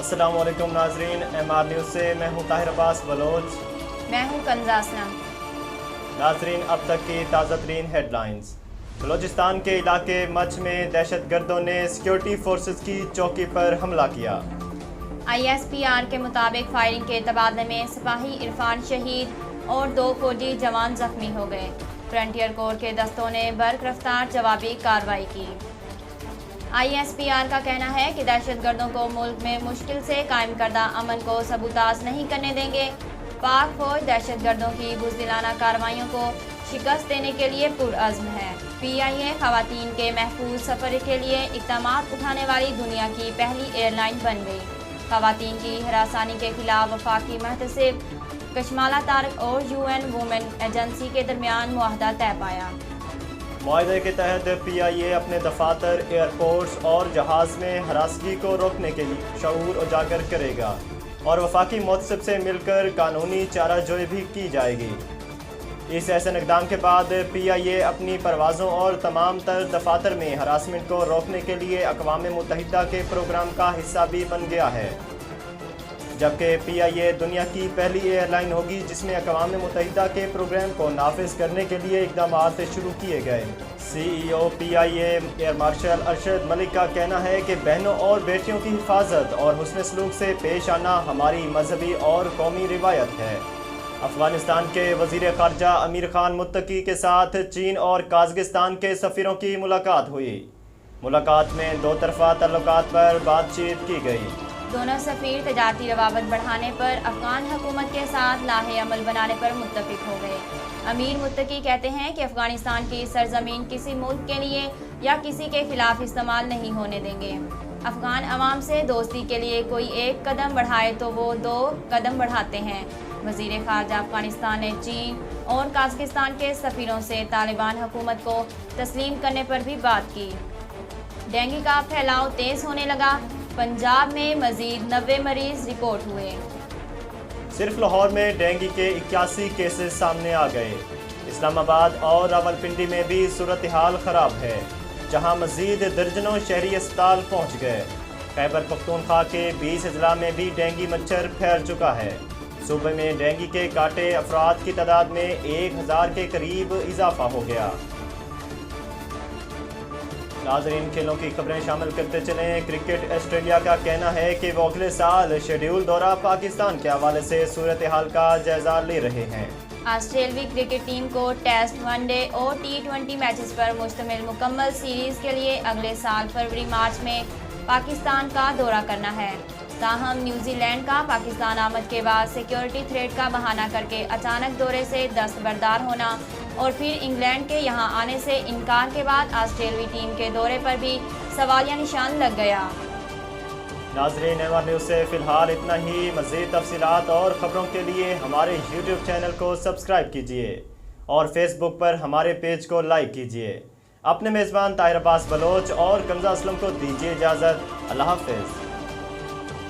अस्सलाम वालेकुम नाजरीन, MR न्यूज़ से मैं हूँ ताहिर अब्बास बलोच। मैं हूँ कंजा असलम। नाजरीन, अब तक की ताज़ा तरीन हेडलाइंस। बलोचिस्तान के इलाके मच में दहशत गर्दों ने सिक्योरिटी फोर्सेस की चौकी पर हमला किया। ISPR के मुताबिक फायरिंग के तबादले में सिपाही इरफान शहीद और 2 फौजी जवान जख्मी हो गए। फ्रंटियर कोर के दस्तों ने बर्क रफ्तार जवाबी कार्रवाई की। ISPR का कहना है कि दहशत गर्दों को मुल्क में मुश्किल से कायम करदा अमन को सबूताज नहीं करने देंगे। पाक फौज दहशत गर्दों की बुज़दिलाना कार्रवाइयों को शिकस्त देने के लिए पुरअज़्म है। PIA खवातीन के महफूज सफ़र के लिए इक़दामात उठाने वाली दुनिया की पहली एयरलाइन बन गई। खवातीन की हरासानी के खिलाफ वफाकी महतसिब कशमाला तारक और UN वुमेन एजेंसी के दरमियान मुआहदा तय पाया। मुआहदे के तहत PIA अपने दफातर, एयरपोर्ट्स और जहाज़ में हरासगी को रोकने के लिए शऊर उजागर करेगा और वफाकी मुतसिब से मिलकर कानूनी चाराजोई भी की जाएगी। इस ऐसे इक़दाम के बाद PIA अपनी परवाज़ों और तमाम तर दफातर में हरासमेंट को रोकने के लिए अक़वाम मुत्तहिदा के प्रोग्राम का हिस्सा भी बन गया है, जबकि PIA दुनिया की पहली एयरलाइन होगी जिसमें अक़वाम मुत्तहिदा के प्रोग्राम को नाफिज करने के लिए इक़दामात शुरू किए गए। CEO PIA air marshal Arshad Malik का कहना है कि बहनों और बेटियों की हिफाजत और हुस्न सलूक से पेश आना हमारी मजहबी और कौमी रिवायत है। अफगानिस्तान के वज़ीर ख़ारजा अमीर खान मुत्तकी के साथ चीन और काज़ाकिस्तान के सफ़ीरों की मुलाकात हुई। मुलाकात में दो तरफ़ा तल्लुकात पर बातचीत की गई। दोनों सफ़ीर तजारती रवाबत बढ़ाने पर अफ़गान हुकूमत के साथ लाहे अमल बनाने पर मुत्तफ़िक हो गए। अमीर मुत्तकी कहते हैं कि अफ़गानिस्तान की सरजमीन किसी मुल्क के लिए या किसी के खिलाफ इस्तेमाल नहीं होने देंगे। अफ़गान अवाम से दोस्ती के लिए कोई एक कदम बढ़ाए तो वो 2 कदम बढ़ाते हैं। वज़ीर ख़ारजा अफ़गानिस्तान ने चीन और काज़ाकिस्तान के सफ़ीरों से तालिबान हुकूमत को तस्लीम करने पर भी बात की। डेंगू का फैलाव तेज़ होने लगा। पंजाब में मज़ीद 90 मरीज़ रिपोर्ट हुए। सिर्फ लाहौर में डेंगू के 81 केसेस सामने आ गए। इस्लामाबाद और रावलपिंडी में भी सूरत हाल ख़राब है, जहां मज़ीद दर्जनों शहरी अस्पताल पहुंच गए। खैबर पख्तूनख्वा के 20 अजला में भी डेंगू मच्छर फैल चुका है। सूबे में डेंगू के काटे अफराद की तादाद में 1000 के करीब इजाफा हो गया। नाज़रीन, खेलों की खबरें शामिल करते चलें। क्रिकेट ऑस्ट्रेलिया का कहना है कि वो अगले साल शेड्यूल दौरा पाकिस्तान के हवाले से सूरत हाल का जायजा ले रहे हैं। ऑस्ट्रेलवी क्रिकेट टीम को टेस्ट, वनडे और T20 मैचेस पर मुश्तमिल मुकम्मल सीरीज़ के लिए अगले साल फरवरी-मार्च में पाकिस्तान का दौरा करना है। ताहम न्यूजीलैंड का पाकिस्तान आमद के बाद सिक्योरिटी थ्रेट का बहाना करके अचानक दौरे से दस्तबरदार होना और फिर इंग्लैंड के यहां आने से इनकार के बाद ऑस्ट्रेलवी टीम के दौरे पर भी सवालिया निशान लग गया। नाज़रीन, MR न्यूज़ से फ़िलहाल इतना ही। मज़ीद तफ़सीलात और ख़बरों के लिए हमारे YouTube चैनल को सब्सक्राइब कीजिए और फेसबुक पर हमारे पेज को लाइक कीजिए। अपने मेज़बान ताहिर अब्बास बलोच और कंजा असलम को दीजिए इजाज़त। अल्लाह हाफ़िज़।